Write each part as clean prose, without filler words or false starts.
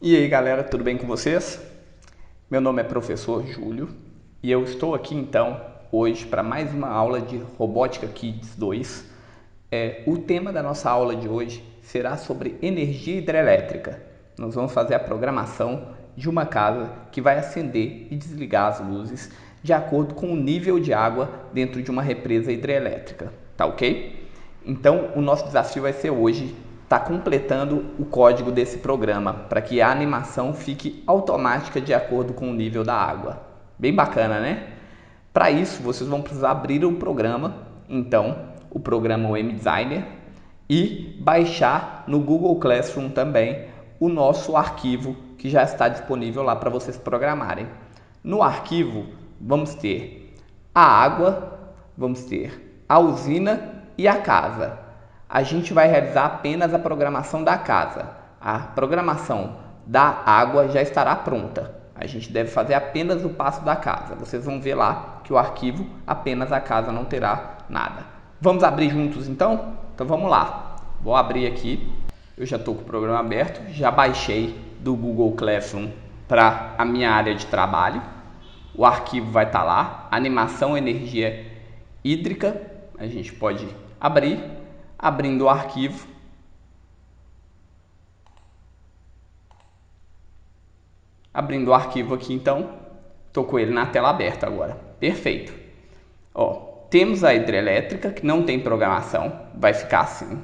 E aí galera, tudo bem com vocês? Meu nome é professor Júlio e eu estou aqui então hoje para mais uma aula de Robótica Kids 2. O tema da nossa aula de hoje será sobre energia hidrelétrica. Nós vamos fazer a programação de uma casa que vai acender e desligar as luzes de acordo com o nível de água dentro de uma represa hidrelétrica, tá ok? Então o nosso desafio vai ser hoje está completando o código desse programa para que a animação fique automática de acordo com o nível da água. Bem bacana, né? Para isso, vocês vão precisar abrir o programa, então, o programa WMDesigner, e baixar no Google Classroom também o nosso arquivo que já está disponível lá para vocês programarem. No arquivo, vamos ter a água, vamos ter a usina e a casa. A gente vai realizar apenas a programação da casa. A programação da água já estará pronta. A gente deve fazer apenas o passo da casa. Vocês vão ver lá que o arquivo apenas a casa não terá nada. Vamos abrir juntos então? Então vamos lá. Vou abrir aqui. Eu já estou com o programa aberto. Já baixei do Google Classroom para a minha área de trabalho. O arquivo vai estar lá. Animação energia hídrica. A gente pode abrir. Abrindo o arquivo, aqui então, estou com ele na tela aberta agora, perfeito. Temos a hidrelétrica que não tem programação, vai ficar assim.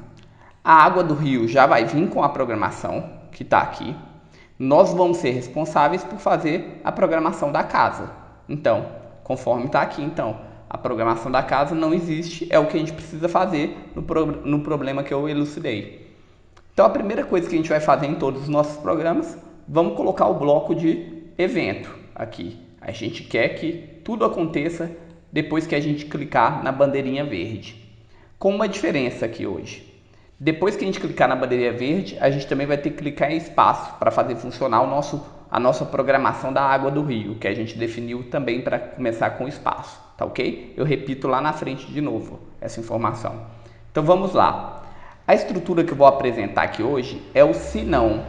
A água do rio já vai vir com a programação que está aqui. Nós vamos ser responsáveis por fazer a programação da casa. Então, conforme está aqui, então, a programação da casa não existe, é o que a gente precisa fazer no problema que eu elucidei. Então a primeira coisa que a gente vai fazer em todos os nossos programas, vamos colocar o bloco de evento aqui. A gente quer que tudo aconteça depois que a gente clicar na bandeirinha verde. Com uma diferença aqui hoje. Depois que a gente clicar na bandeirinha verde, a gente também vai ter que clicar em espaço para fazer funcionar a nossa programação da água do rio, que a gente definiu também para começar com o espaço, tá ok? Eu repito lá na frente de novo essa informação. Então vamos lá. A estrutura que eu vou apresentar aqui hoje é o se não,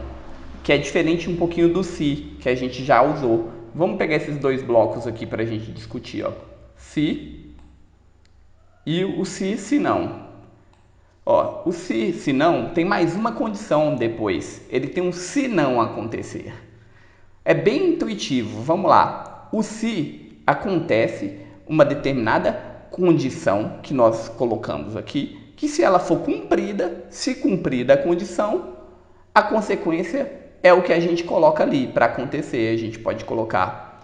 que é diferente um pouquinho do se, que a gente já usou. Vamos pegar esses dois blocos aqui para a gente discutir, se e o se não. O se não tem mais uma condição depois. Ele tem um se não acontecer. É bem intuitivo. Vamos lá. O se acontece uma determinada condição que nós colocamos aqui, que se ela for cumprida, se cumprida a condição, a consequência é o que a gente coloca ali para acontecer. A gente pode colocar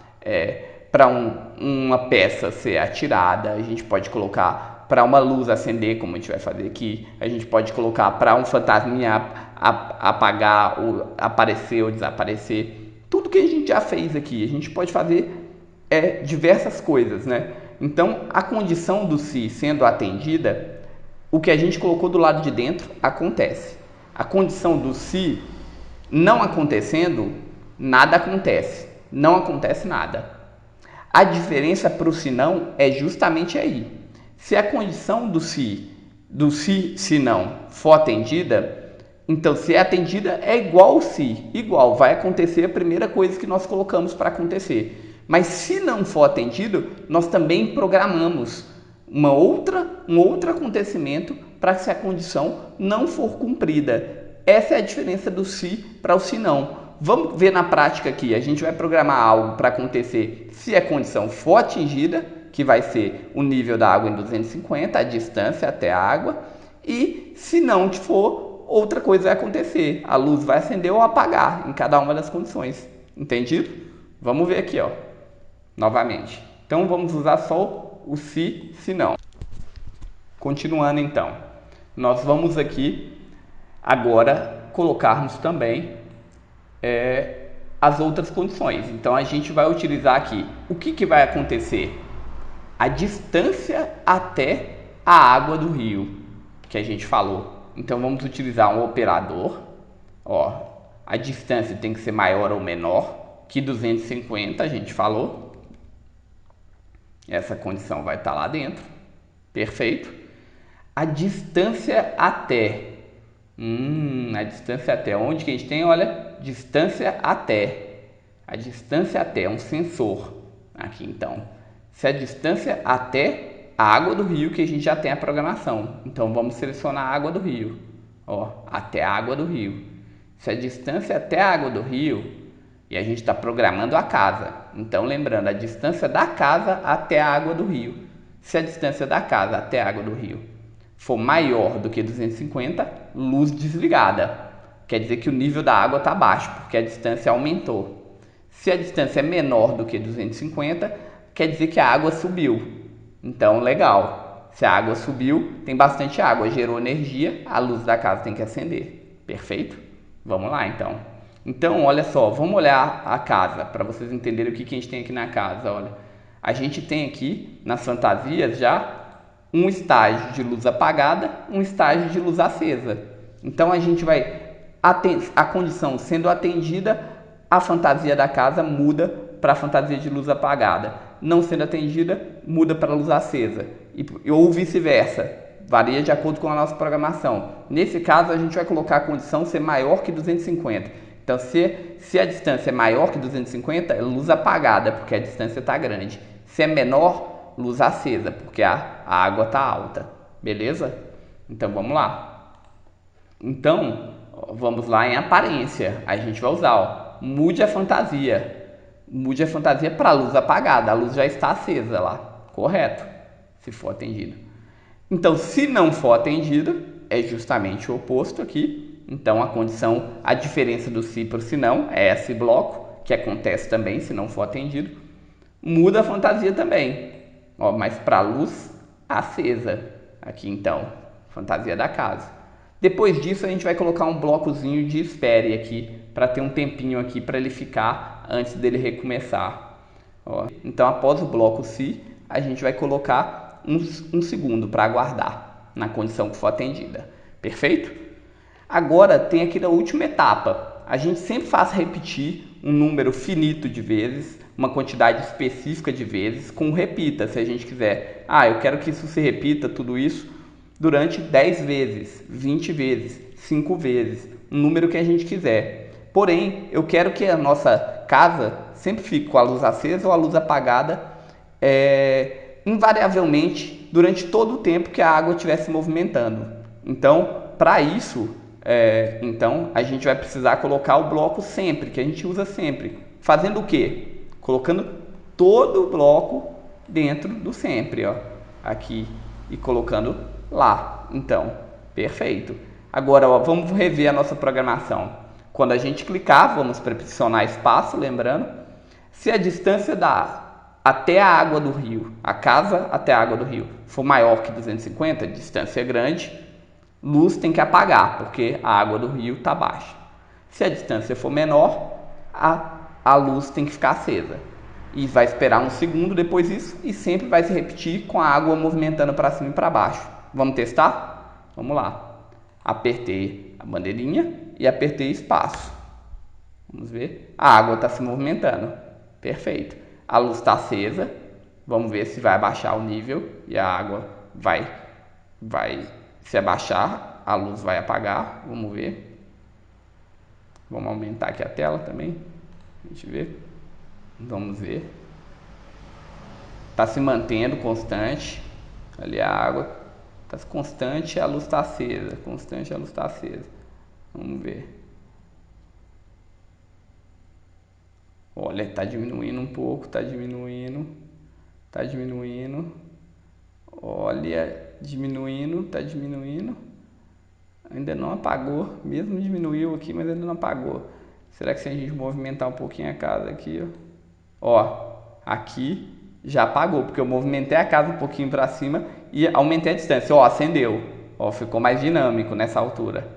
para uma peça ser atirada, a gente pode colocar para uma luz acender, como a gente vai fazer aqui, a gente pode colocar para um fantasminha apagar, ou aparecer ou desaparecer. Tudo que a gente já fez aqui, a gente pode fazer diversas coisas, né? Então, a condição do se sendo atendida, o que a gente colocou do lado de dentro acontece. A condição do se não acontecendo, nada acontece. Não acontece nada. A diferença para o se não é justamente aí. Se a condição do se não for atendida, então se é atendida é igual ao se, igual, vai acontecer a primeira coisa que nós colocamos para acontecer. Mas se não for atendido, nós também programamos um outro acontecimento para que se a condição não for cumprida. Essa é a diferença do se para o se não. Vamos ver na prática aqui, a gente vai programar algo para acontecer se a condição for atingida, que vai ser o nível da água em 250, a distância até a água, e se não for, outra coisa vai acontecer, a luz vai acender ou apagar em cada uma das condições, entendido? Vamos ver aqui, novamente. Então vamos usar só o se não. Continuando então, nós vamos aqui agora colocarmos também as outras condições. Então a gente vai utilizar aqui o que vai acontecer? A distância até a água do rio, que a gente falou. Então vamos utilizar um operador. A distância tem que ser maior ou menor que 250, a gente falou. Essa condição vai estar lá dentro. Perfeito. A distância até. A distância até. Onde que a gente tem? Olha, distância até. A distância até é um sensor. Aqui então. Se a distância até a água do rio, que a gente já tem a programação. Então vamos selecionar a água do rio. Ó, até a água do rio. Se a distância até a água do rio, e a gente está programando a casa. Então lembrando, a distância da casa até a água do rio. Se a distância da casa até a água do rio for maior do que 250, luz desligada. Quer dizer que o nível da água está baixo, porque a distância aumentou. Se a distância é menor do que 250, quer dizer que a água subiu. Então, legal. Se a água subiu, tem bastante água, gerou energia, a luz da casa tem que acender. Perfeito? Vamos lá, então. Então, olha só, vamos olhar a casa, para vocês entenderem o que a gente tem aqui na casa. Olha, a gente tem aqui, nas fantasias, já um estágio de luz apagada, um estágio de luz acesa. Então a gente vai, a condição sendo atendida, a fantasia da casa muda para a fantasia de luz apagada. Não sendo atendida, muda para a luz acesa. Ou vice-versa, varia de acordo com a nossa programação. Nesse caso a gente vai colocar a condição ser maior que 250. Então se a distância é maior que 250, é luz apagada, porque a distância está grande. Se é menor, luz acesa, porque a água está alta, beleza? Então vamos lá. Então vamos lá em aparência. A gente vai usar, ó, mude a fantasia para a luz apagada. A luz já está acesa lá, correto? Se for atendido. Então, se não for atendido, é justamente o oposto aqui. Então a condição, a diferença do se para o se não é esse bloco, que acontece também se não for atendido. Muda a fantasia também. Ó, mas para a luz acesa, aqui então, fantasia da casa. Depois disso a gente vai colocar um blocozinho de espere aqui, para ter um tempinho aqui para ele ficar antes dele recomeçar. Ó, então após o bloco se, a gente vai colocar um segundo para aguardar, na condição que for atendida. Perfeito? Agora tem aqui a última etapa. A gente sempre faz repetir um número finito de vezes, uma quantidade específica de vezes, com repita, se a gente quiser. Eu quero que isso se repita, tudo isso, durante 10 vezes, 20 vezes, 5 vezes, um número que a gente quiser. Porém, eu quero que a nossa casa sempre fique com a luz acesa ou a luz apagada, invariavelmente, durante todo o tempo que a água estiver se movimentando. Então, para isso, então, a gente vai precisar colocar o bloco sempre, que a gente usa sempre. Fazendo o quê? Colocando todo o bloco dentro do sempre, ó, aqui, e colocando lá. Então, perfeito. Agora, ó, vamos rever a nossa programação. Quando a gente clicar, vamos pressionar espaço, lembrando. Se a distância até a água do rio, a casa até a água do rio, for maior que 250, distância grande, luz tem que apagar, porque a água do rio está baixa. Se a distância for menor, a luz tem que ficar acesa. E vai esperar um segundo depois disso e sempre vai se repetir com a água movimentando para cima e para baixo. Vamos testar? Vamos lá. Apertei a bandeirinha e apertei espaço. Vamos ver. A água está se movimentando. Perfeito. A luz está acesa. Vamos ver se vai abaixar o nível e a água vai se abaixar, a luz vai apagar. Vamos ver. Vamos aumentar aqui a tela também. Deixa eu ver. Vamos ver. Está se mantendo constante. Ali a água está constante, a luz está acesa. Constante, a luz está acesa. Vamos ver. Olha, está diminuindo um pouco, está diminuindo. Está diminuindo. Olha, diminuindo, está diminuindo. Ainda não apagou. Mesmo diminuiu aqui, mas ainda não apagou. Será que se a gente movimentar um pouquinho a casa aqui, ó, aqui já apagou, porque eu movimentei a casa um pouquinho para cima e aumentei a distância. Ó, acendeu. Ó, ficou mais dinâmico nessa altura.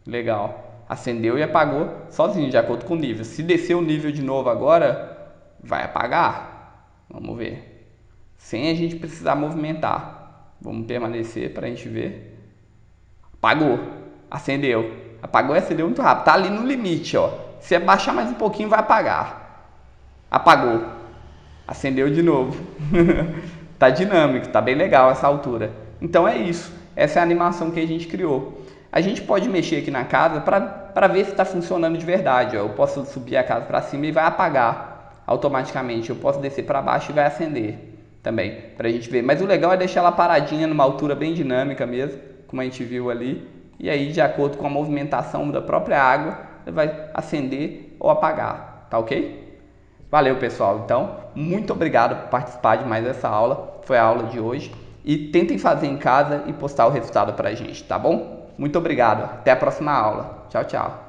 Legal. Acendeu e apagou sozinho, de acordo com o nível. Se descer o nível de novo agora, vai apagar. Vamos ver. Sem a gente precisar movimentar. Vamos permanecer para a gente ver. Apagou. Acendeu. Apagou e acendeu muito rápido. Tá ali no limite, ó. Se abaixar mais um pouquinho, vai apagar. Apagou. Acendeu de novo. Tá dinâmico, tá bem legal essa altura. Então é isso. Essa é a animação que a gente criou. a gente pode mexer aqui na casa para ver se está funcionando de verdade. Ó. Eu posso subir a casa para cima e vai apagar automaticamente. Eu posso descer para baixo e vai acender também, para a gente ver. Mas o legal é deixar ela paradinha numa altura bem dinâmica mesmo, como a gente viu ali. E aí, de acordo com a movimentação da própria água, ele vai acender ou apagar, tá ok? Valeu, pessoal. Então, muito obrigado por participar de mais essa aula. Foi a aula de hoje. E tentem fazer em casa e postar o resultado pra gente, tá bom? Muito obrigado. Até a próxima aula. Tchau, tchau.